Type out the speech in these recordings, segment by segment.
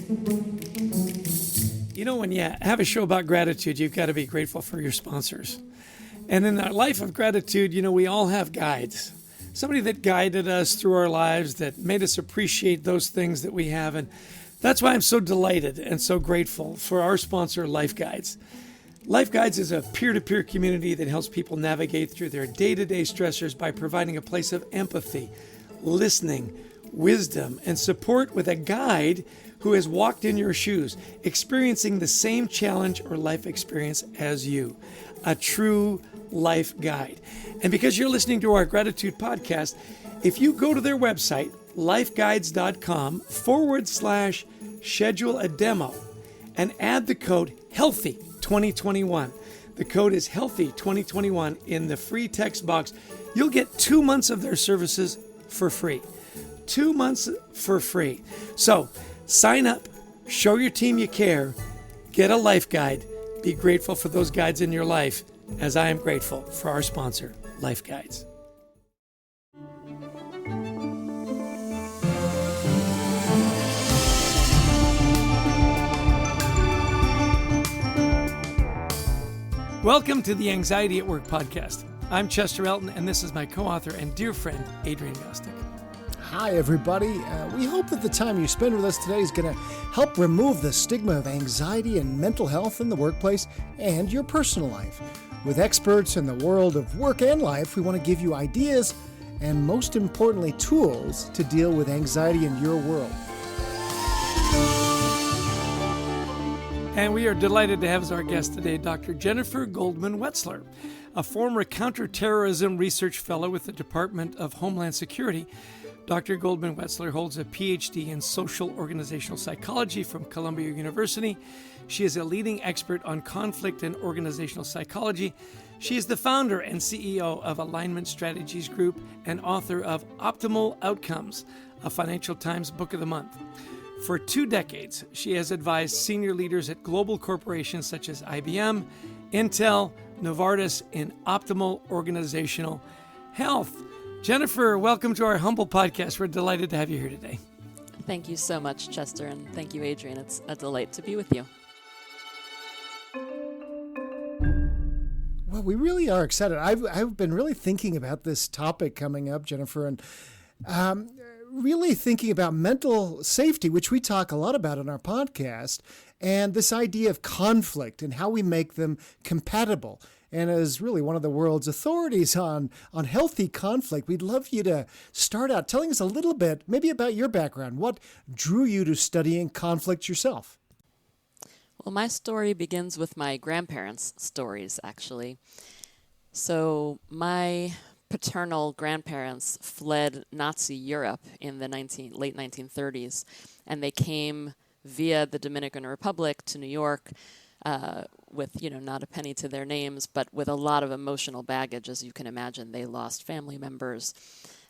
You know, when you have a show about gratitude, you've got to be grateful for your sponsors. And in our life of gratitude, you know, we all have guides. Somebody that guided us through our lives, that made us appreciate those things that we have. And that's why I'm so delighted and so grateful for our sponsor, Life Guides. Life Guides is a peer-to-peer community that helps people navigate through their day-to-day stressors by providing a place of empathy, listening, wisdom, and support with a guide who has walked in your shoes, experiencing the same challenge or life experience as you. A true life guide. And because you're listening to our gratitude podcast, if you go to their website, lifeguides.com/schedule a demo and add the code HEALTHY2021. The code is HEALTHY2021 in the free text box. You'll get 2 months of their services for free. 2 months for free. So sign up, show your team you care, get a life guide, be grateful for those guides in your life, as I am grateful for our sponsor, Life Guides. Welcome to the Anxiety at Work podcast. I'm Chester Elton, and this is my co-author and dear friend, Adrian Gostick. Hi, everybody. We hope that the time you spend with us today is going to help remove the stigma of anxiety and mental health in the workplace and your personal life. With experts in the world of work and life, we want to give you ideas and, most importantly, tools to deal with anxiety in your world. And we are delighted to have as our guest today Dr. Jennifer Goldman Wetzler, a former counterterrorism research fellow with the Department of Homeland Security. Dr. Goldman Wetzler holds a PhD in social organizational psychology from Columbia University. She is a leading expert on conflict and organizational psychology. She is the founder and CEO of Alignment Strategies Group and author of Optimal Outcomes, a Financial Times Book of the Month. For 2 decades, she has advised senior leaders at global corporations such as IBM, Intel, Novartis in optimal organizational health. Jennifer, welcome to our humble podcast. We're delighted to have you here today. Thank you so much, Chester, and thank you, Adrian. It's a delight to be with you. Well, we really are excited. I've been really thinking about this topic coming up, Jennifer, and really thinking about mental safety, which we talk a lot about on our podcast, and this idea of conflict and how we make them compatible. And as really one of the world's authorities on healthy conflict, we'd love you to start out telling us a little bit, maybe about your background. What drew you to studying conflict yourself? Well, my story begins with my grandparents' stories, actually. So my paternal grandparents fled Nazi Europe in the late 1930s, and they came via the Dominican Republic to New York with, not a penny to their names, but with a lot of emotional baggage. As you can imagine, they lost family members.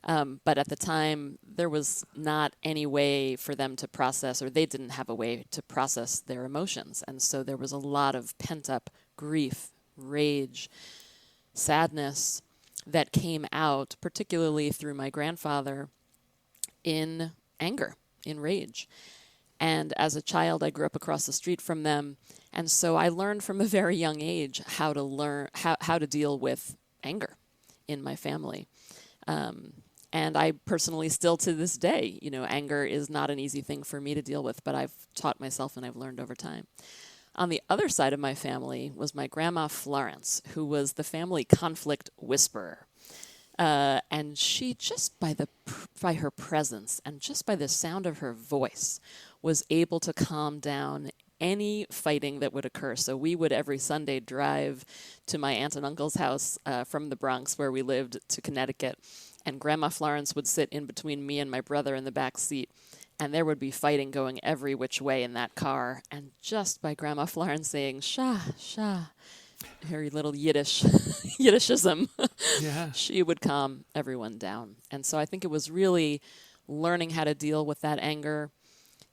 But at the time, there was not any way for them to process, or they didn't have a way to process their emotions. And so there was a lot of pent-up grief, rage, sadness that came out, particularly through my grandfather, in anger, in rage. And as a child, I grew up across the street from them. And so I learned from a very young age how to deal with anger in my family. And I personally still to this day, anger is not an easy thing for me to deal with, but I've taught myself and I've learned over time. On the other side of my family was my grandma Florence, who was the family conflict whisperer. And she, just by her presence and just by the sound of her voice, was able to calm down any fighting that would occur. So we would every Sunday drive to my aunt and uncle's house from the Bronx, where we lived, to Connecticut. And Grandma Florence would sit in between me and my brother in the back seat. And there would be fighting going every which way in that car. And just by Grandma Florence saying, "Shah, Shah," her little Yiddishism, Yeah. she would calm everyone down. And so I think it was really learning how to deal with that anger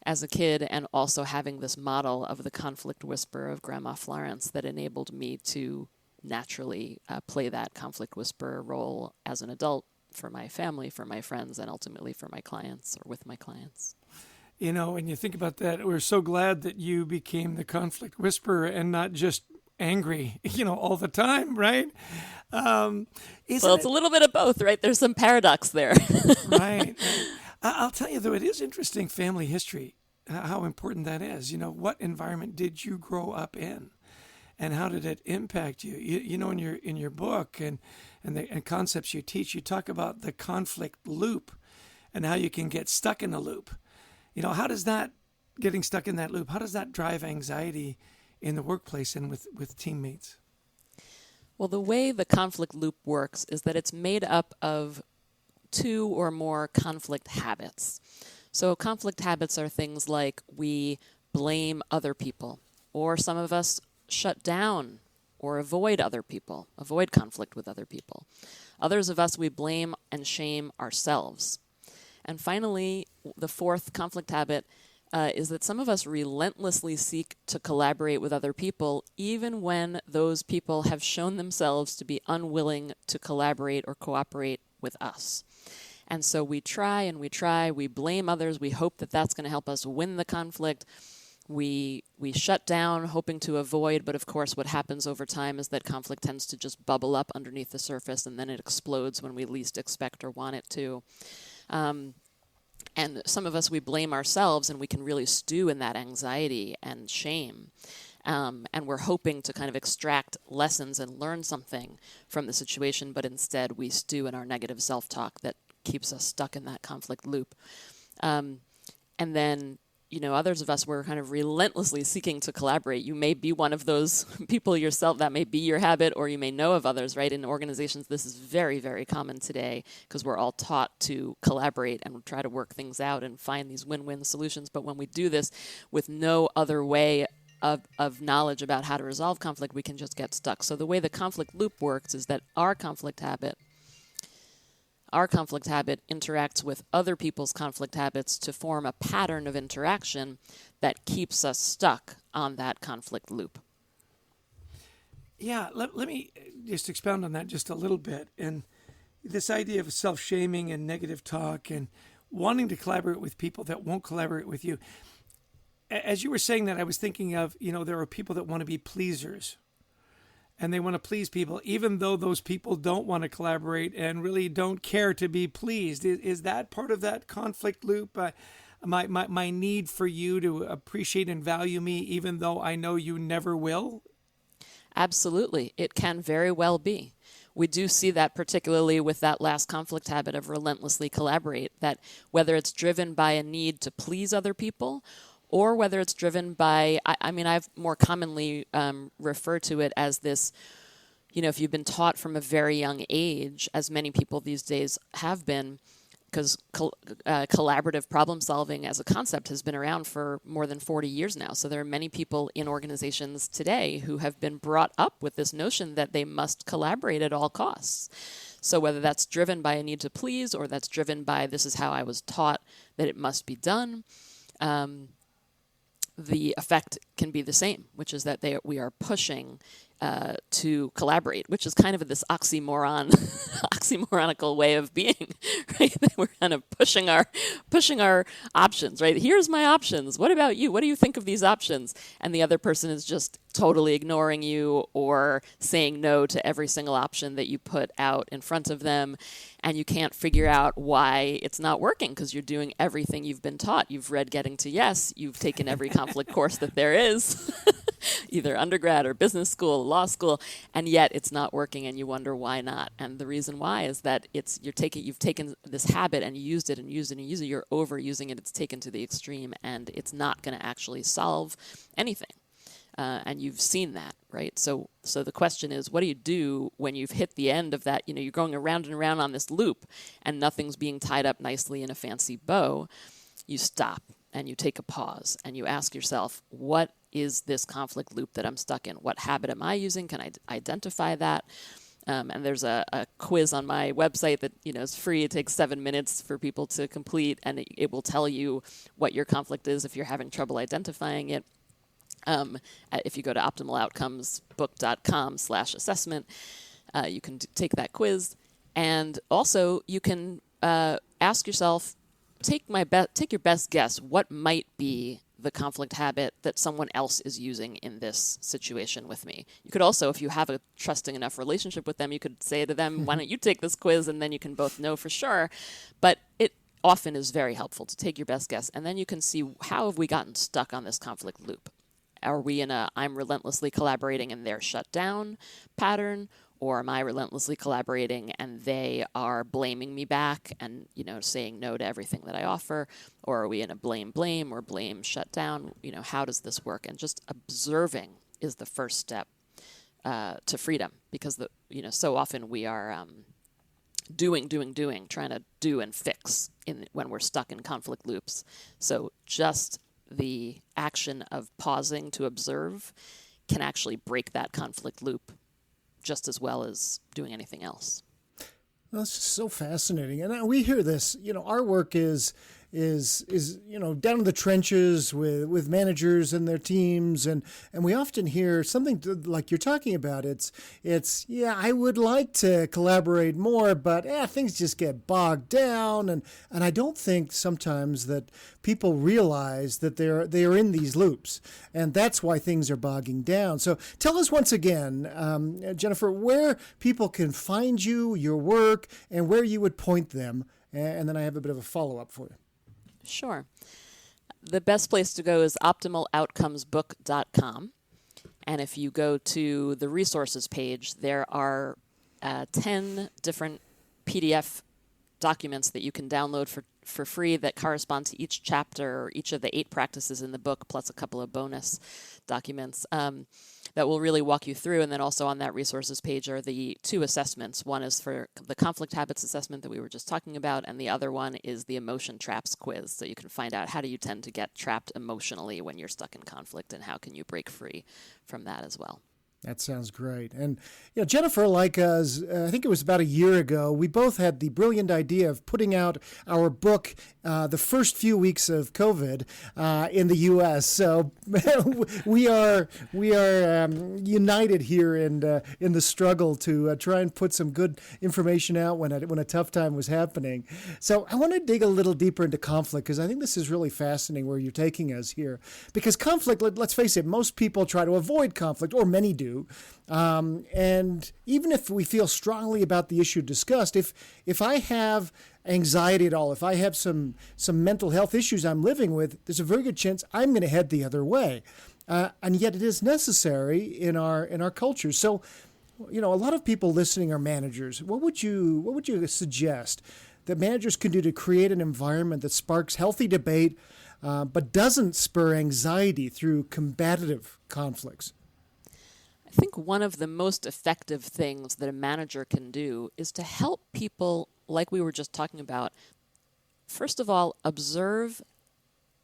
as a kid, and also having this model of the conflict whisperer of Grandma Florence that enabled me to naturally play that conflict whisperer role as an adult for my family, for my friends, and ultimately for my clients, or with my clients. When you think about that, we're so glad that you became the conflict whisperer and not just angry, all the time, right? Well, it's a little bit of both, right? There's some paradox there. Right. I'll tell you, though, it is interesting family history, how important that is. What environment did you grow up in? And how did it impact you? In your book and concepts you teach, you talk about the conflict loop and how you can get stuck in a loop. How does that, getting stuck in that loop, how does that drive anxiety in the workplace and with teammates? Well, the way the conflict loop works is that it's made up of 2 or more conflict habits. So conflict habits are things like we blame other people, or some of us shut down or avoid other people, avoid conflict with other people. Others of us, we blame and shame ourselves. And finally, the 4th conflict habit is that some of us relentlessly seek to collaborate with other people, even when those people have shown themselves to be unwilling to collaborate or cooperate with us. And so we try and we try, we blame others, we hope that that's going to help us win the conflict. We shut down, hoping to avoid, but of course what happens over time is that conflict tends to just bubble up underneath the surface, and then it explodes when we least expect or want it to. And some of us, we blame ourselves, and we can really stew in that anxiety and shame. And we're hoping to kind of extract lessons and learn something from the situation, but instead we stew in our negative self-talk that keeps us stuck in that conflict loop. And then, others of us, we're kind of relentlessly seeking to collaborate. You may be one of those people yourself. That may be your habit, or you may know of others, right? In organizations, this is very, very common today because we're all taught to collaborate and try to work things out and find these win-win solutions. But when we do this with no other way of knowledge about how to resolve conflict, we can just get stuck. So the way the conflict loop works is that our conflict habit interacts with other people's conflict habits to form a pattern of interaction that keeps us stuck on that conflict loop. Yeah, let me just expound on that just a little bit. And this idea of self-shaming and negative talk and wanting to collaborate with people that won't collaborate with you. As you were saying that, I was thinking of, there are people that want to be pleasers. And they want to please people, even though those people don't want to collaborate and really don't care to be pleased. Is that part of that conflict loop? My need for you to appreciate and value me, even though I know you never will? Absolutely. It can very well be. We do see that particularly with that last conflict habit of relentlessly collaborate, that whether it's driven by a need to please other people or whether it's driven by, I've more commonly referred to it as this, if you've been taught from a very young age, as many people these days have been, because collaborative problem solving as a concept has been around for more than 40 years now. So there are many people in organizations today who have been brought up with this notion that they must collaborate at all costs. So whether that's driven by a need to please or that's driven by this is how I was taught that it must be done, the effect can be the same, which is that we are pushing to collaborate, which is kind of this oxymoronical way of being, right? We're kind of pushing our options, right? Here's my options. What about you? What do you think of these options? And the other person is just totally ignoring you or saying no to every single option that you put out in front of them. And you can't figure out why it's not working because you're doing everything you've been taught. You've read Getting to Yes. You've taken every conflict course that there is, either undergrad or business school, law school, and yet it's not working and you wonder why not. And the reason why is that you've taken this habit and used it and used it and used it. You're overusing it. It's taken to the extreme and it's not going to actually solve anything. And you've seen that, right? So the question is, what do you do when you've hit the end of that? You're going around and around on this loop and nothing's being tied up nicely in a fancy bow. You stop and you take a pause and you ask yourself, what is this conflict loop that I'm stuck in? What habit am I using? Can I identify that? And there's a quiz on my website that is free. It takes 7 minutes for people to complete, and it will tell you what your conflict is if you're having trouble identifying it. If you go to optimaloutcomesbook.com/assessment, you can take that quiz. And also you can ask yourself take your best guess. What might be the conflict habit that someone else is using in this situation with me? You could also, if you have a trusting enough relationship with them, you could say to them, why don't you take this quiz, and then you can both know for sure. But it often is very helpful to take your best guess, and then you can see, how have we gotten stuck on this conflict loop? Are we in a I'm relentlessly collaborating and they're shut down pattern? Or am I relentlessly collaborating and they are blaming me back and, saying no to everything that I offer? Or are we in a blame or blame shut down? How does this work? And just observing is the first step to freedom, because so often we are doing, trying to do and fix when we're stuck in conflict loops. So just the action of pausing to observe can actually break that conflict loop just as well as doing anything else. Well, it's just so fascinating. And we hear this, our work is down in the trenches with managers and their teams, and we often hear something like you're talking about. It's I would like to collaborate more, but things just get bogged down, and I don't think sometimes that people realize that they are in these loops, and that's why things are bogging down. So tell us once again, Jennifer, where people can find you, your work, and where you would point them, and then I have a bit of a follow-up for you. Sure. The best place to go is optimaloutcomesbook.com. And if you go to the resources page, there are 10 different PDF documents that you can download for free that correspond to each chapter or each of the 8 practices in the book, plus a couple of bonus documents that will really walk you through. And then also on that resources page are the 2 assessments. One is for the conflict habits assessment that we were just talking about, and the other one is the emotion traps quiz. So you can find out, how do you tend to get trapped emotionally when you're stuck in conflict, and how can you break free from that as well. That sounds great. And Jennifer, like us, I think it was about a year ago, we both had the brilliant idea of putting out our book the first few weeks of COVID in the U.S. So we are united here in the struggle to try and put some good information out when a tough time was happening. So I want to dig a little deeper into conflict, because I think this is really fascinating where you're taking us here. Because conflict, let's face it, most people try to avoid conflict, or many do. And even if we feel strongly about the issue discussed, if I have anxiety at all, if I have some mental health issues I'm living with, there's a very good chance I'm going to head the other way. And yet it is necessary in our culture. So, a lot of people listening are managers. What would you suggest that managers can do to create an environment that sparks healthy debate, but doesn't spur anxiety through combative conflicts? I think one of the most effective things that a manager can do is to help people, like we were just talking about, first of all, observe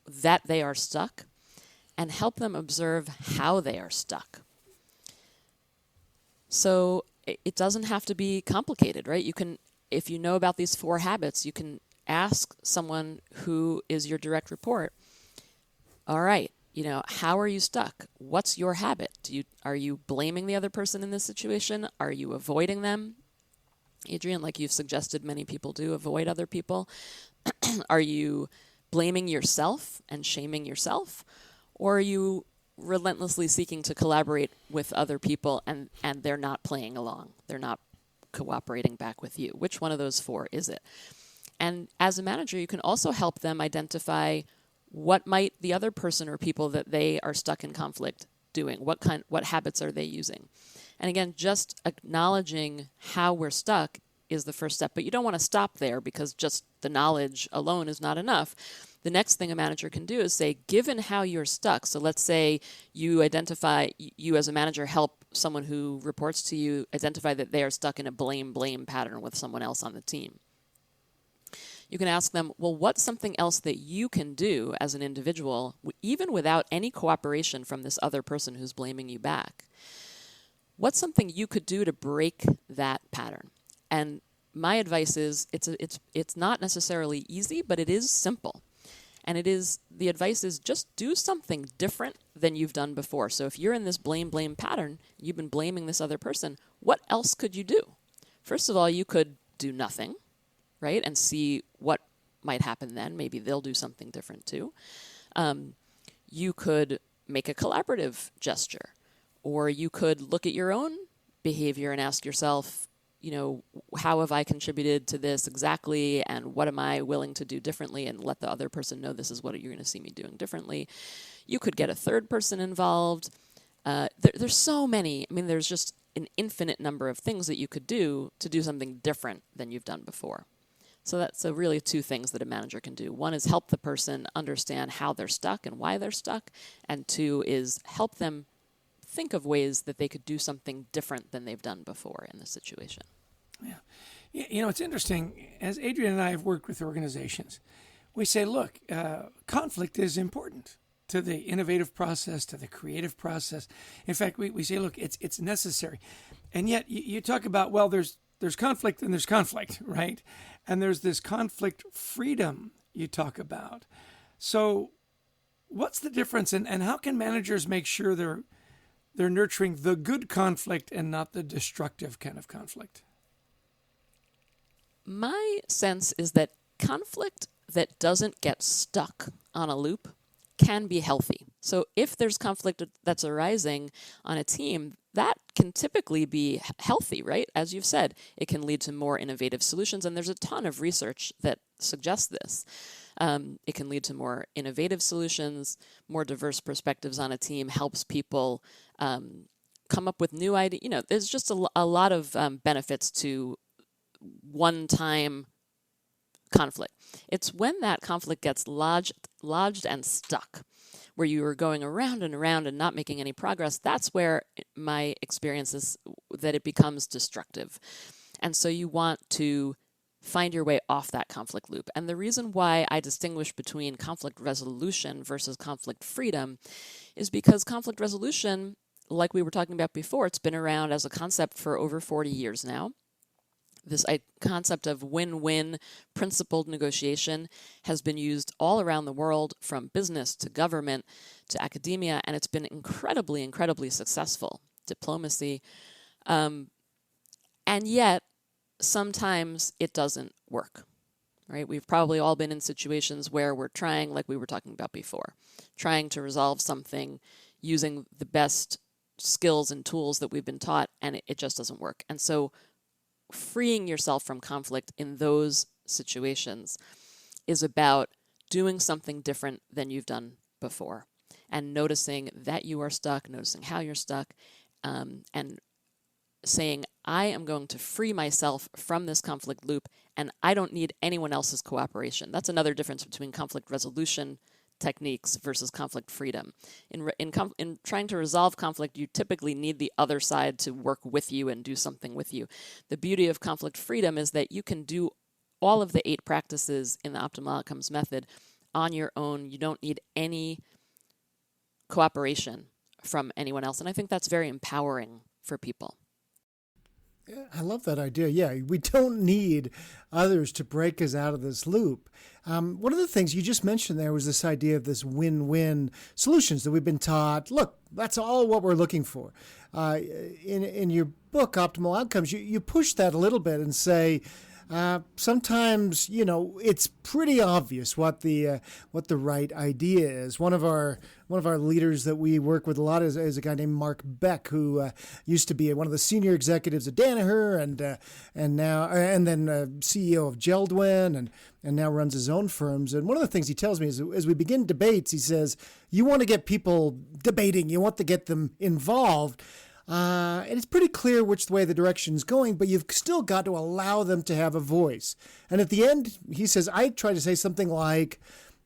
that they are stuck, and help them observe how they are stuck. So it doesn't have to be complicated, right? You can, if you know about these 4 habits, you can ask someone who is your direct report, all right, how are you stuck? What's your habit? Are you blaming the other person in this situation? Are you avoiding them? Adrian, like you've suggested many people do, avoid other people. Are you blaming yourself and shaming yourself? Or are you relentlessly seeking to collaborate with other people and they're not playing along? They're not cooperating back with you. Which one of those 4 is it? And as a manager, you can also help them identify what might the other person or people that they are stuck in conflict doing? What habits are they using? And again, just acknowledging how we're stuck is the first step. But you don't want to stop there, because just the knowledge alone is not enough. The next thing a manager can do is say, given how you're stuck, so let's say you identify, you as a manager help someone who reports to you identify that they are stuck in a blame pattern with someone else on the team. You can ask them, well, what's something else that you can do as an individual, even without any cooperation from this other person who's blaming you back? What's something you could do to break that pattern? And my advice is, it's not necessarily easy, but it is simple. And the advice is just do something different than you've done before. So if you're in this blame pattern, you've been blaming this other person, what else could you do? First of all, you could do nothing, right? And see what might happen then. Maybe they'll do something different too. You could make a collaborative gesture, or you could look at your own behavior and ask yourself, how have I contributed to this exactly, and what am I willing to do differently, and let the other person know this is what you're going to see me doing differently. You could get a third person involved. There's so many. There's just an infinite number of things that you could do to do something different than you've done before. So that's really two things that a manager can do. One is help the person understand how they're stuck and why they're stuck. And two is help them think of ways that they could do something different than they've done before in the situation. Yeah. It's interesting. As Adrian and I have worked with organizations, we say, look, conflict is important to the innovative process, to the creative process. In fact, we say, look, it's necessary. And yet you talk about, well, there's conflict and there's conflict, right? And there's this conflict freedom you talk about. So what's the difference, and how can managers make sure they're nurturing the good conflict and not the destructive kind of conflict? My sense is that conflict that doesn't get stuck on a loop can be healthy. So if there's conflict that's arising on a team, that can typically be healthy, right? As you've said, it can lead to more innovative solutions, and there's a ton of research that suggests this. It can lead to more innovative solutions, more diverse perspectives on a team, helps people come up with new ideas. There's just a lot of benefits to one-time conflict. It's when that conflict gets lodged and stuck, where you are going around and around and not making any progress. That's where my experience is that it becomes destructive. And so you want to find your way off that conflict loop. And the reason why I distinguish between conflict resolution versus conflict freedom is because conflict resolution, like we were talking about before, it's been around as a concept for over 40 years now. This concept of win-win principled negotiation has been used all around the world, from business to government to academia, and it's been incredibly, incredibly successful. Diplomacy. And yet, sometimes it doesn't work, right? We've probably all been in situations where we're trying, like we were talking about before, trying to resolve something using the best skills and tools that we've been taught, and it just doesn't work. And so freeing yourself from conflict in those situations is about doing something different than you've done before, and noticing that you are stuck, noticing how you're stuck, and saying, I am going to free myself from this conflict loop, and I don't need anyone else's cooperation. That's another difference between conflict resolution techniques versus conflict freedom. In trying to resolve conflict, you typically need the other side to work with you and do something with you. The beauty of conflict freedom is that you can do all of the 8 practices in the optimal outcomes method on your own. You don't need any cooperation from anyone else. And I think that's very empowering for people. Yeah, I love that idea. Yeah, we don't need others to break us out of this loop. One of the things you just mentioned there was this idea of this win-win solutions that we've been taught. Look, that's all what we're looking for. In your book, Optimal Outcomes, you push that a little bit and say, sometimes, it's pretty obvious what the right idea is. One of our leaders that we work with a lot is a guy named Mark Beck, who used to be one of the senior executives at Danaher, and then CEO of Geldwin, and now runs his own firms. And one of the things he tells me is, as we begin debates, he says, you want to get people debating, you want to get them involved. And it's pretty clear which way the direction's going, but you've still got to allow them to have a voice. And at the end, he says, I try to say something like,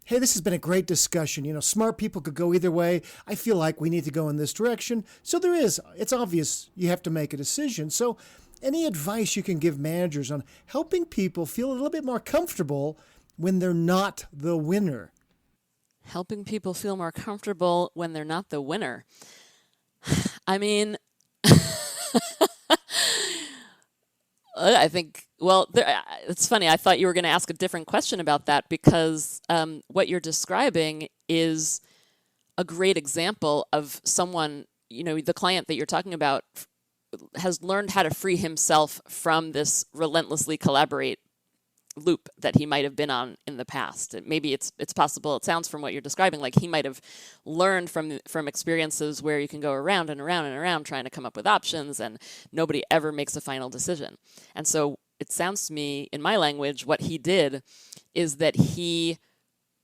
hey, this has been a great discussion. Smart people could go either way. I feel like we need to go in this direction. So it's obvious you have to make a decision. So any advice you can give managers on helping people feel a little bit more comfortable when they're not the winner? Helping people feel more comfortable when they're not the winner. I mean, I think, it's funny. I thought you were going to ask a different question about that, because what you're describing is a great example of someone, the client that you're talking about has learned how to free himself from this relentlessly collaborate loop that he might have been on in the past. Maybe it's possible. It sounds from what you're describing like he might have learned from experiences where you can go around and around and around trying to come up with options, and nobody ever makes a final decision. And so it sounds to me, in my language, what he did is that he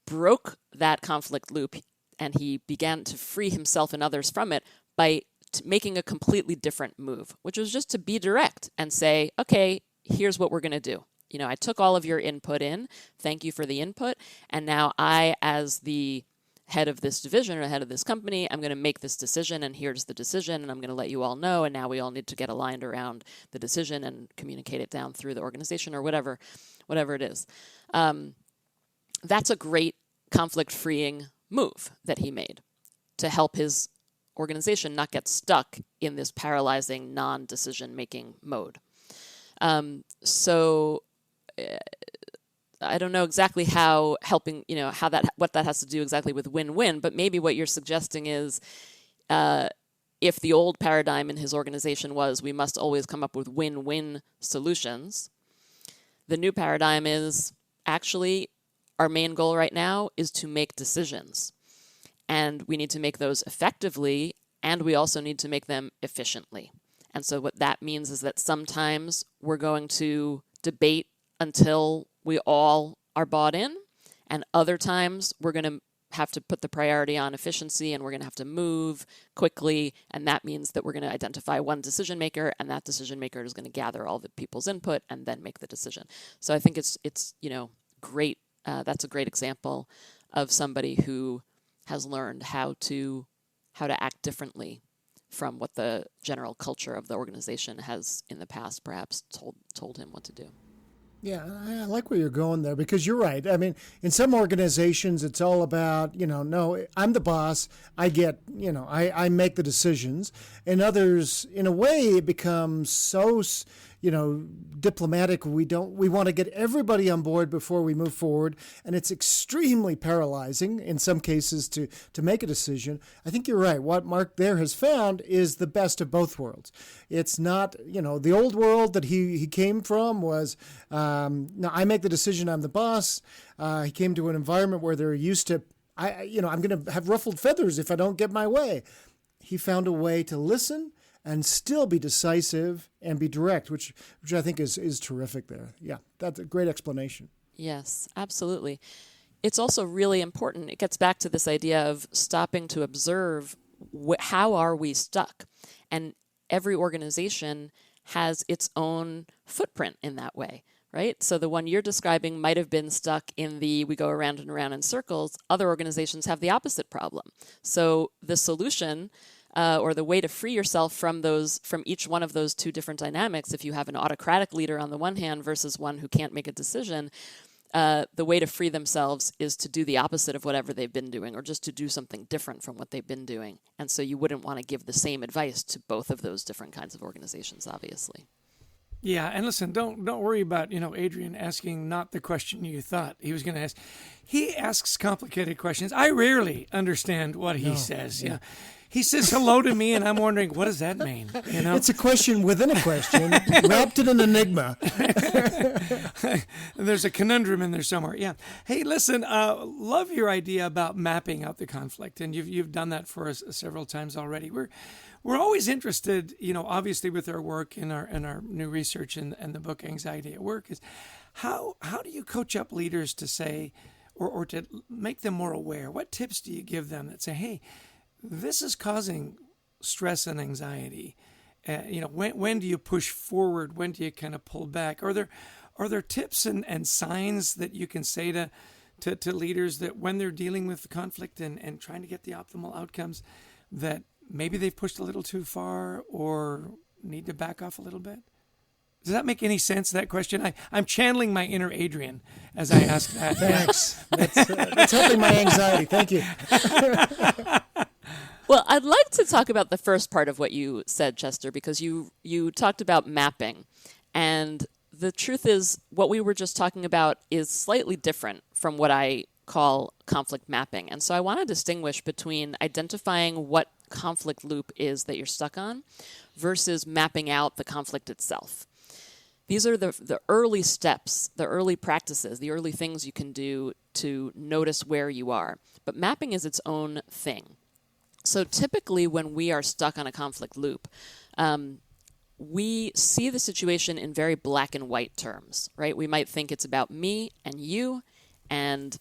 broke that conflict loop and he began to free himself and others from it by making a completely different move, which was just to be direct and say, okay, here's what we're going to do. I took all of your input in. Thank you for the input. And now I, as the head of this division or head of this company, I'm going to make this decision, and here's the decision, and I'm going to let you all know, and now we all need to get aligned around the decision and communicate it down through the organization or whatever it is. That's a great conflict-freeing move that he made to help his organization not get stuck in this paralyzing non-decision-making mode. So I don't know exactly how helping, what that has to do exactly with win-win, but maybe what you're suggesting is if the old paradigm in his organization was we must always come up with win-win solutions, the new paradigm is actually our main goal right now is to make decisions. And we need to make those effectively, and we also need to make them efficiently. And so what that means is that sometimes we're going to debate until we all are bought in, and other times we're going to have to put the priority on efficiency, and we're going to have to move quickly, and that means that we're going to identify one decision maker, and that decision maker is going to gather all the people's input and then make the decision. So I think it's great. That's a great example of somebody who has learned how to act differently from what the general culture of the organization has in the past perhaps told him what to do. Yeah, I like where you're going there, because you're right. I mean, in some organizations, it's all about, no, I'm the boss. I get, I make the decisions. In others, in a way, it becomes so, diplomatic. We want to get everybody on board before we move forward. And it's extremely paralyzing in some cases to make a decision. I think you're right. What Mark there has found is the best of both worlds. It's not, the old world that he came from was, no, I make the decision, I'm the boss. He came to an environment where they're used to, I'm going to have ruffled feathers if I don't get my way. He found a way to listen and still be decisive and be direct, which I think is terrific there. Yeah, that's a great explanation. Yes, absolutely. It's also really important. It gets back to this idea of stopping to observe how are we stuck? And every organization has its own footprint in that way, right? So the one you're describing might have been stuck in we go around and around in circles. Other organizations have the opposite problem. So the solution or the way to free yourself from each one of those two different dynamics, if you have an autocratic leader on the one hand versus one who can't make a decision, the way to free themselves is to do the opposite of whatever they've been doing, or just to do something different from what they've been doing. And so you wouldn't want to give the same advice to both of those different kinds of organizations, obviously. Yeah, and listen, don't worry about, Adrian asking not the question you thought he was going to ask. He asks complicated questions. I rarely understand what he says. Yeah. He says hello to me, and I'm wondering, what does that mean? It's a question within a question, wrapped in an enigma. There's a conundrum in there somewhere. Yeah. Hey, listen, love your idea about mapping out the conflict, and you've done that for us several times already. We're always interested, obviously with our work and our new research and the book Anxiety at Work, is how do you coach up leaders to say, or to make them more aware? What tips do you give them that say, hey, this is causing stress and anxiety? When do you push forward? When do you kind of pull back? Are there tips and signs that you can say to leaders that when they're dealing with conflict and trying to get the optimal outcomes, that maybe they've pushed a little too far or need to back off a little bit? Does that make any sense, that question? I'm channeling my inner Adrian as I ask that. Thanks. That's helping my anxiety. Thank you. Well, I'd like to talk about the first part of what you said, Chester, because you talked about mapping. And the truth is, what we were just talking about is slightly different from what I call conflict mapping. And so I want to distinguish between identifying what conflict loop is that you're stuck on versus mapping out the conflict itself. these are the early steps, the early practices, the early things you can do to notice where you are. But mapping is its own thing. So typically when we are stuck on a conflict loop, we see the situation in very black and white terms, right? We might think it's about me and you, and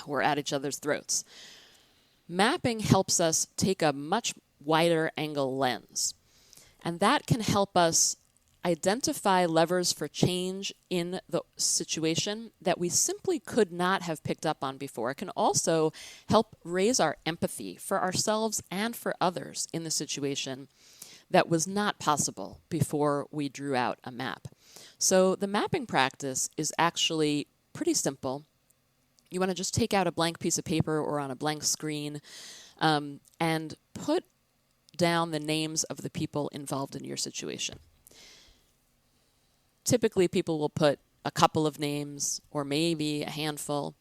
we're at each other's throats. Mapping helps us take a much wider angle lens, and that can help us identify levers for change in the situation that we simply could not have picked up on before. It can also help raise our empathy for ourselves and for others in the situation that was not possible before we drew out a map. So the mapping practice is actually pretty simple. You want to just take out a blank piece of paper or on a blank screen and put down the names of the people involved in your situation. Typically, people will put a couple of names or maybe a handful.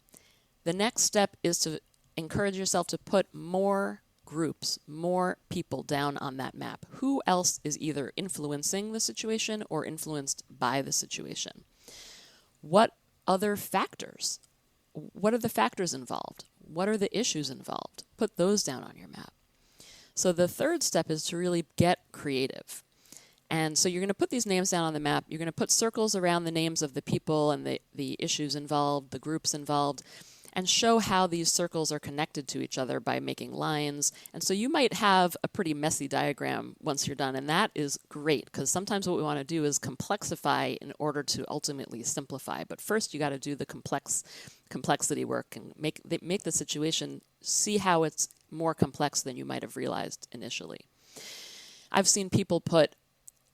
The next step is to encourage yourself to put more groups, more people down on that map. Who else is either influencing the situation or influenced by the situation? What other factors? What are the factors involved? What are the issues involved? Put those down on your map. So the third step is to really get creative. And so you're going to put these names down on the map. You're going to put circles around the names of the people and the issues involved, the groups involved, and show how these circles are connected to each other by making lines. And so you might have a pretty messy diagram once you're done, and that is great, because sometimes what we want to do is complexify in order to ultimately simplify. But first you got to do the complexity work and make the situation, see how it's more complex than you might have realized initially. I've seen people put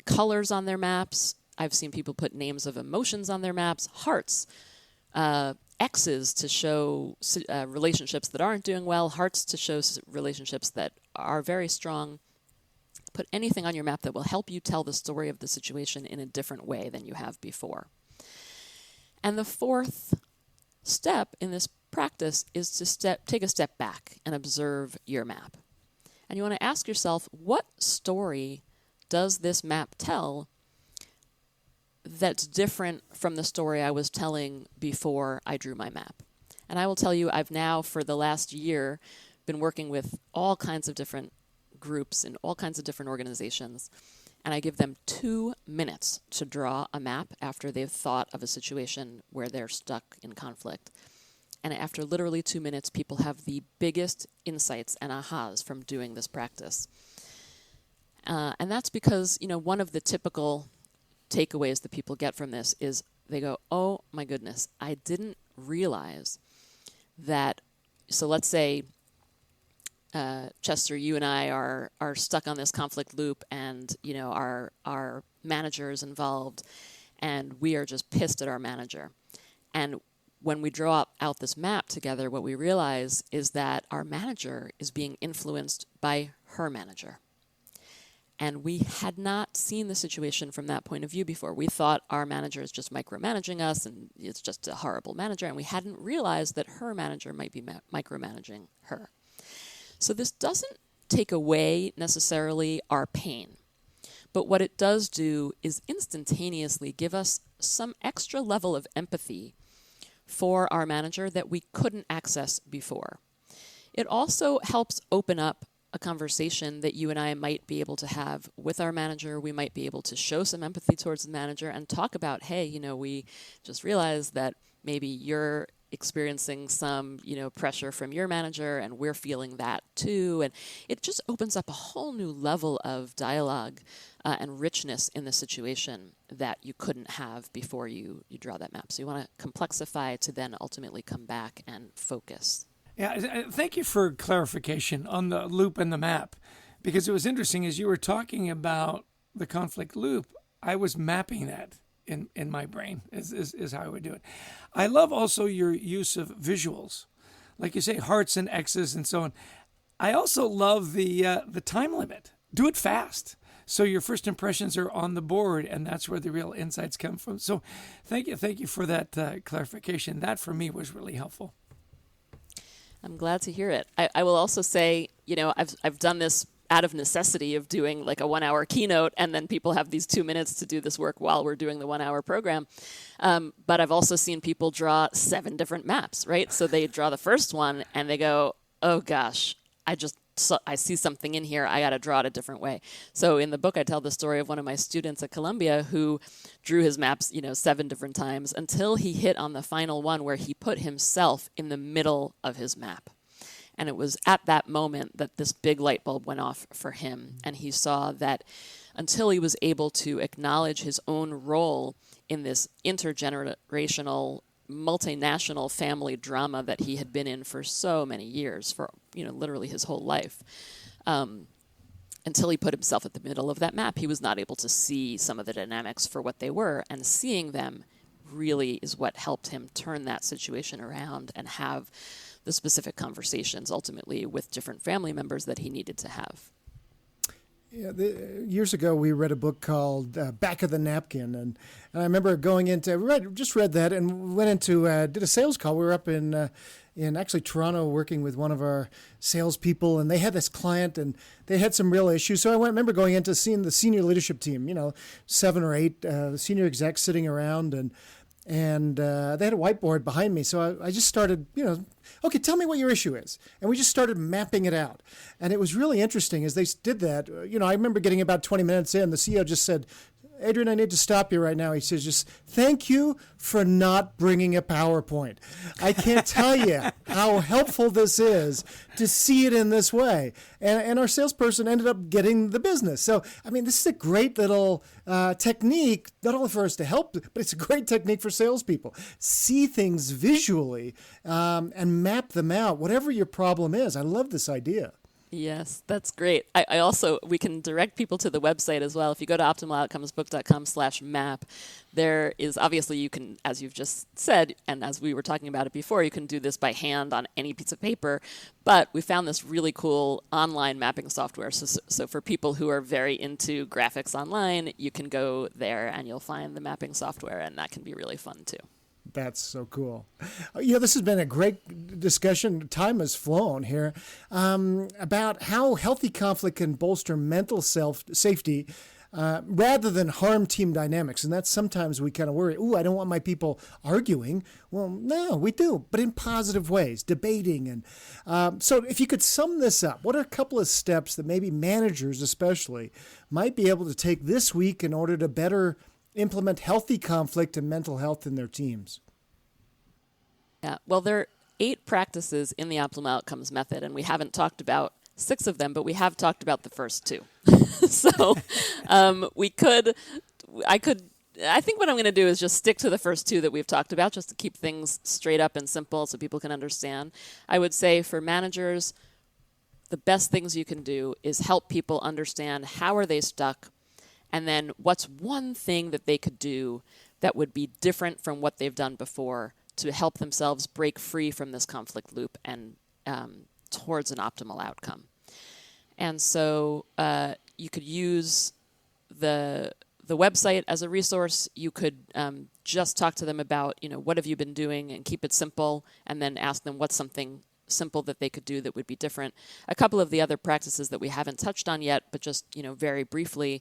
colors on their maps. I've seen people put names of emotions on their maps, hearts, X's to show relationships that aren't doing well, hearts to show relationships that are very strong. Put anything on your map that will help you tell the story of the situation in a different way than you have before. And the fourth step in this practice is to take a step back and observe your map. And you want to ask yourself, what story does this map tell that's different from the story I was telling before I drew my map? And I will tell you, I've now, for the last year, been working with all kinds of different groups and all kinds of different organizations, and I give them 2 minutes to draw a map after they've thought of a situation where they're stuck in conflict. And after literally 2 minutes, people have the biggest insights and ahas from doing this practice. And that's because, one of the typical takeaways that people get from this is they go, oh my goodness, I didn't realize that. So let's say, Chester, you and I are stuck on this conflict loop, and, our manager is involved, and we are just pissed at our manager. And when we draw out this map together, what we realize is that our manager is being influenced by her manager. And we had not seen the situation from that point of view before. We thought our manager is just micromanaging us and it's just a horrible manager, and we hadn't realized that her manager might be micromanaging her. So this doesn't take away necessarily our pain, but what it does do is instantaneously give us some extra level of empathy for our manager that we couldn't access before. It also helps open up a conversation that you and I might be able to have with our manager. We might be able to show some empathy towards the manager and talk about, hey, we just realized that maybe you're experiencing some, pressure from your manager, and we're feeling that too. And it just opens up a whole new level of dialogue and richness in the situation that you couldn't have before you draw that map. So you want to complexify to then ultimately come back and focus. Yeah, thank you for clarification on the loop and the map, because it was interesting as you were talking about the conflict loop, I was mapping that in my brain is how I would do it. I love also your use of visuals, like you say, hearts and X's and so on. I also love the time limit. Do it fast, so your first impressions are on the board, and that's where the real insights come from. So thank you for that clarification. That for me was really helpful. I'm glad to hear it. I will also say, I've done this out of necessity of doing like a 1 hour keynote, and then people have these 2 minutes to do this work while we're doing the 1 hour program. But I've also seen people draw 7 different maps, right? So they draw the first one and they go, oh gosh, I see something in here. I got to draw it a different way. So in the book, I tell the story of one of my students at Columbia who drew his maps, 7 different times until he hit on the final one where he put himself in the middle of his map. And it was at that moment that this big light bulb went off for him. And he saw that until he was able to acknowledge his own role in this intergenerational multinational family drama that he had been in for so many years, for literally his whole life, until he put himself at the middle of that map, he was not able to see some of the dynamics for what they were, and seeing them really is what helped him turn that situation around and have the specific conversations ultimately with different family members that he needed to have. Yeah, years ago, we read a book called Back of the Napkin, and I remember going into read that and went into did a sales call. We were up in actually Toronto working with one of our salespeople, and they had this client, and they had some real issues. So I remember going into seeing the senior leadership team, 7 or 8 senior execs sitting around, and they had a whiteboard behind me. So I just started, okay, tell me what your issue is. And we just started mapping it out. And it was really interesting as they did that. I remember getting about 20 minutes in, the CEO just said, Adrian, I need to stop you right now. He says, just thank you for not bringing a PowerPoint. I can't tell you how helpful this is to see it in this way. And our salesperson ended up getting the business. So, this is a great little technique, not only for us to help, but it's a great technique for salespeople. See things visually and map them out, whatever your problem is. I love this idea. Yes, that's great. I also, we can direct people to the website as well. If you go to optimaloutcomesbook.com/map, there is obviously you can, as you've just said, and as we were talking about it before, you can do this by hand on any piece of paper. But we found this really cool online mapping software. So for people who are very into graphics online, you can go there and you'll find the mapping software, and that can be really fun too. That's so cool. This has been a great discussion. Time has flown here about how healthy conflict can bolster mental safety rather than harm team dynamics. And that's sometimes we kind of worry, I don't want my people arguing. Well, no, we do, but in positive ways, debating. And so if you could sum this up, what are a couple of steps that maybe managers especially might be able to take this week in order to better implement healthy conflict and mental health in their teams? Yeah, well, there are 8 practices in the Optimal Outcomes method, and we haven't talked about 6 of them, but we have talked about the first 2. So I think what I'm going to do is just stick to the first 2 that we've talked about, just to keep things straight up and simple so people can understand. I would say for managers, the best things you can do is help people understand how are they stuck, and then what's one thing that they could do that would be different from what they've done before to help themselves break free from this conflict loop and towards an optimal outcome. And so you could use the website as a resource. You could just talk to them about, what have you been doing, and keep it simple, and then ask them what's something simple that they could do that would be different. A couple of the other practices that we haven't touched on yet, but just very briefly,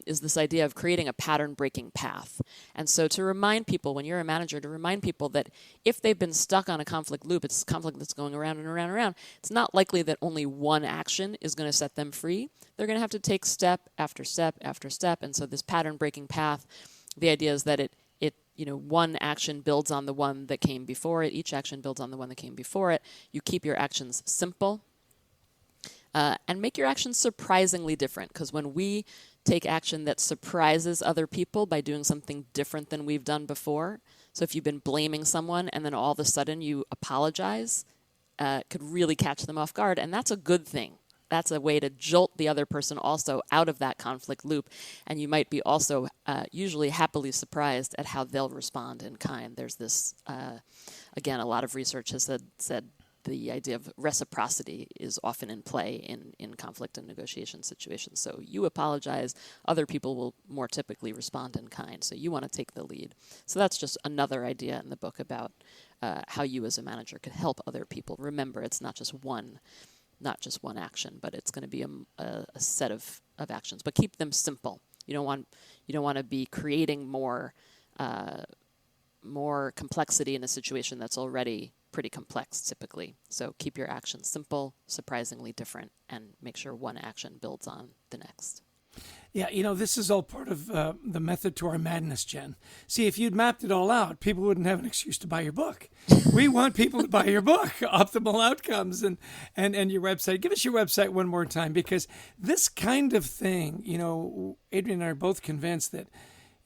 is this idea of creating a pattern-breaking path. And so to remind people, when you're a manager, to remind people that if they've been stuck on a conflict loop, it's a conflict that's going around and around and around, it's not likely that only one action is going to set them free. They're going to have to take step after step after step. And so this pattern-breaking path, the idea is that one action builds on the one that came before it. Each action builds on the one that came before it. You keep your actions simple and make your actions surprisingly different. Because when we take action that surprises other people by doing something different than we've done before, so if you've been blaming someone and then all of a sudden you apologize, it could really catch them off guard. And that's a good thing. That's a way to jolt the other person also out of that conflict loop. And you might be also usually happily surprised at how they'll respond in kind. There's this, again, a lot of research has said the idea of reciprocity is often in play in conflict and negotiation situations. So you apologize, other people will more typically respond in kind. So you want to take the lead. So that's just another idea in the book about how you as a manager could help other people. Remember, it's not just one not just one action, but it's going to be a set of actions. But keep them simple. You don't want to be creating more complexity in a situation that's already pretty complex typically. So keep your actions simple, surprisingly different, and make sure one action builds on the next. Yeah, this is all part of the method to our madness, Jen. See, if you'd mapped it all out, people wouldn't have an excuse to buy your book. We want people to buy your book, Optimal Outcomes, and your website. Give us your website one more time, because this kind of thing, Adrian and I are both convinced that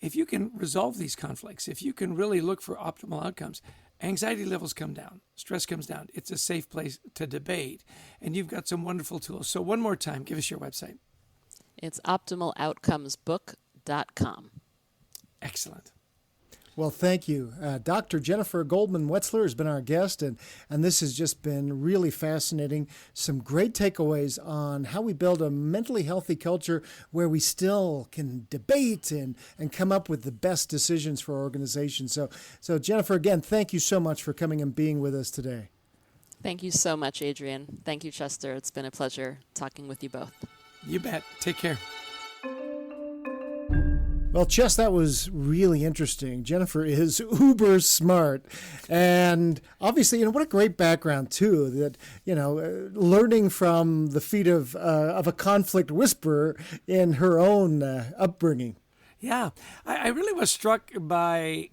if you can resolve these conflicts, if you can really look for optimal outcomes, anxiety levels come down, stress comes down. It's a safe place to debate, and you've got some wonderful tools. So one more time, give us your website. It's optimaloutcomesbook.com. Excellent. Well, thank you. Dr. Jennifer Goldman Wetzler has been our guest, and this has just been really fascinating. Some great takeaways on how we build a mentally healthy culture where we still can debate and come up with the best decisions for our organization. So Jennifer, again, thank you so much for coming and being with us today. Thank you so much, Adrian. Thank you, Chester. It's been a pleasure talking with you both. You bet. Take care. Well, Chess, that was really interesting. Jennifer is uber smart. And obviously, what a great background, too, that, learning from the feet of a conflict whisperer in her own upbringing. Yeah. I really was struck by,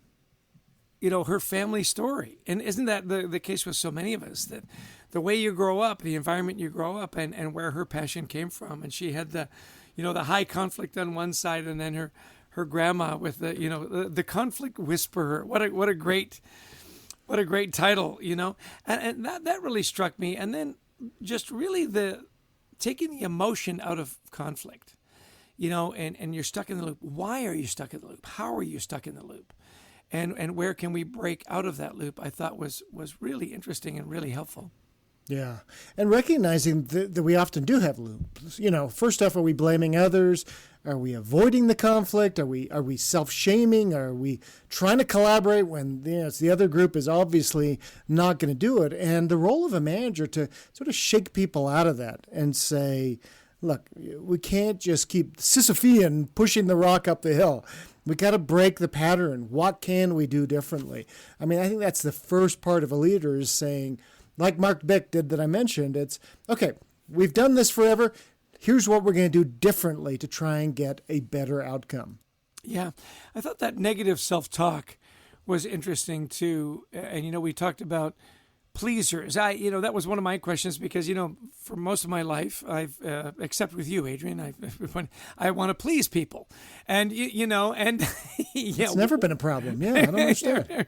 her family story. And isn't that the case with so many of us, that the way you grow up, the environment you grow up, and where her passion came from. And she had the high conflict on one side, and then her grandma with the conflict whisperer. What a great title, and that really struck me. And then just really taking the emotion out of conflict, and you're stuck in the loop. Why are you stuck in the loop? How are you stuck in the loop? And where can we break out of that loop? I thought was really interesting and really helpful. Yeah. And recognizing that we often do have loops. First off, are we blaming others? Are we avoiding the conflict? Are we self-shaming? Are we trying to collaborate when the other group is obviously not going to do it? And the role of a manager to sort of shake people out of that and say, look, we can't just keep Sisyphean pushing the rock up the hill. We got to break the pattern. What can we do differently? I think that's the first part of a leader, is saying, like Mark Beck did that I mentioned, it's, okay, we've done this forever. Here's what we're going to do differently to try and get a better outcome. Yeah. I thought that negative self-talk was interesting too. And, we talked about pleasers. That was one of my questions, because, for most of my life, I've, except with you, Adrian, I want to please people. And, and yeah, it's never been a problem. Yeah, I don't understand.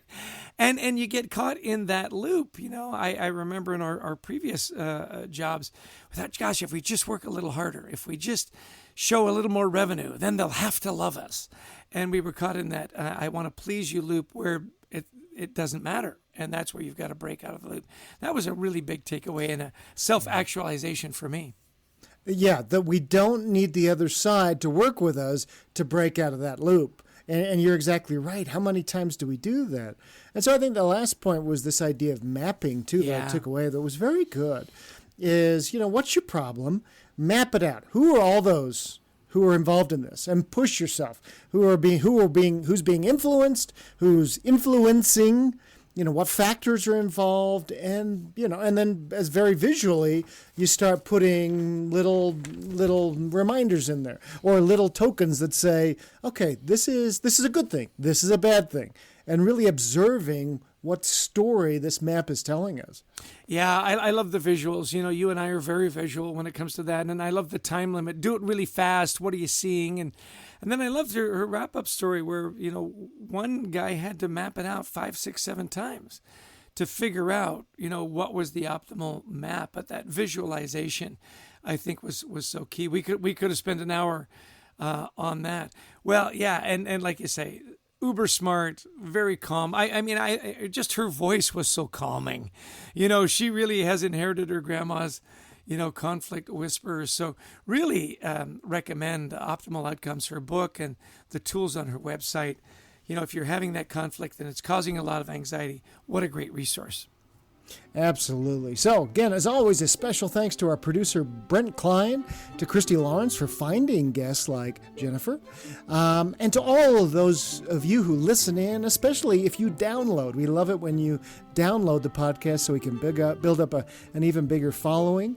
And you get caught in that loop. I remember in our previous jobs, we thought, gosh, if we just work a little harder, if we just show a little more revenue, then they'll have to love us. And we were caught in that I want to please you loop, where it doesn't matter. And that's where you've got to break out of the loop. That was a really big takeaway and a self-actualization for me. Yeah, that we don't need the other side to work with us to break out of that loop. And you're exactly right. How many times do we do that? And so I think the last point was this idea of mapping, too, that I took away that was very good, is, what's your problem? Map it out. Who are all those who are involved in this? And push yourself. Who's being influenced, who's influencing, what factors are involved, and then as very visually, you start putting little reminders in there, or little tokens that say, okay, this is a good thing, this is a bad thing, and really observing what story this map is telling us. Yeah, I love the visuals. You and I are very visual when it comes to that, and I love the time limit. Do it really fast. What are you seeing? And then I loved her wrap-up story where, one guy had to map it out 5, 6, 7 times to figure out, what was the optimal map. But that visualization, I think, was so key. We could have spent an hour on that. Well, yeah, and like you say, uber smart, very calm. I just her voice was so calming. She really has inherited her grandma's, conflict whisperers. So really recommend Optimal Outcomes, her book, and the tools on her website. If you're having that conflict and it's causing a lot of anxiety, what a great resource. Absolutely. So, again, as always, a special thanks to our producer, Brent Klein, to Christy Lawrence for finding guests like Jennifer, and to all of those of you who listen in, especially if you download. We love it when you download the podcast so we can build up an even bigger following.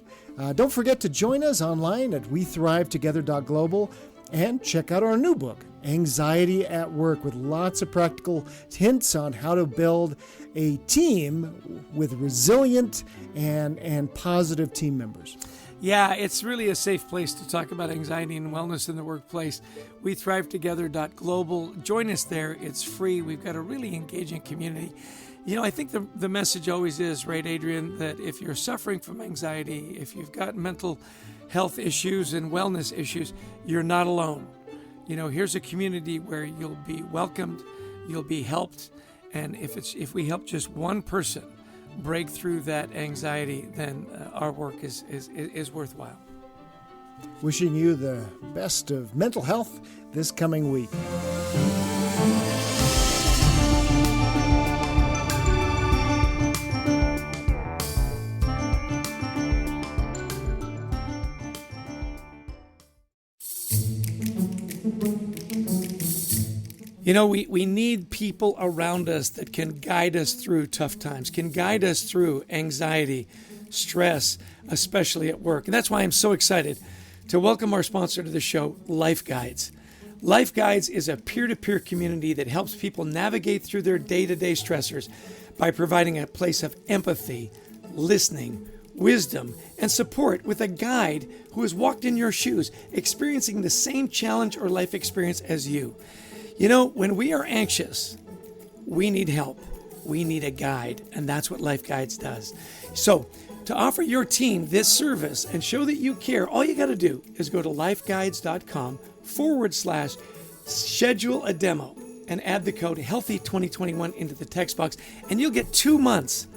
Don't forget to join us online at wethrivetogether.global and check out our new book, Anxiety at Work, with lots of practical hints on how to build a team with resilient and positive team members. Yeah, it's really a safe place to talk about anxiety and wellness in the workplace. wethrivetogether.global. Join us there. It's free. We've got a really engaging community. I think the message always is, right, Adrian, that if you're suffering from anxiety, if you've got mental health issues and wellness issues, you're not alone. Here's a community where you'll be welcomed, you'll be helped, and if we help just one person break through that anxiety, then our work is worthwhile. Wishing you the best of mental health this coming week. We need people around us that can guide us through tough times, can guide us through anxiety, stress, especially at work. And that's why I'm so excited to welcome our sponsor to the show, Life Guides. Life Guides is a peer-to-peer community that helps people navigate through their day-to-day stressors by providing a place of empathy, listening, wisdom, and support with a guide who has walked in your shoes, experiencing the same challenge or life experience as you. When we are anxious, we need help. We need a guide, and that's what Life Guides does. So, to offer your team this service and show that you care, all you got to do is go to lifeguides.com/schedule a demo and add the code HEALTHY2021 into the text box, and you'll get 2 months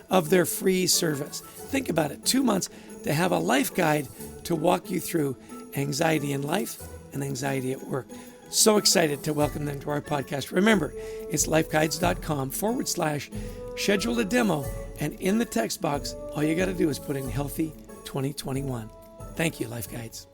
of their free service. Think about it, 2 months to have a life guide to walk you through anxiety in life and anxiety at work. So excited to welcome them to our podcast. Remember, it's lifeguides.com/schedule a demo, and in the text box, all you got to do is put in Healthy 2021. Thank you, Life Guides.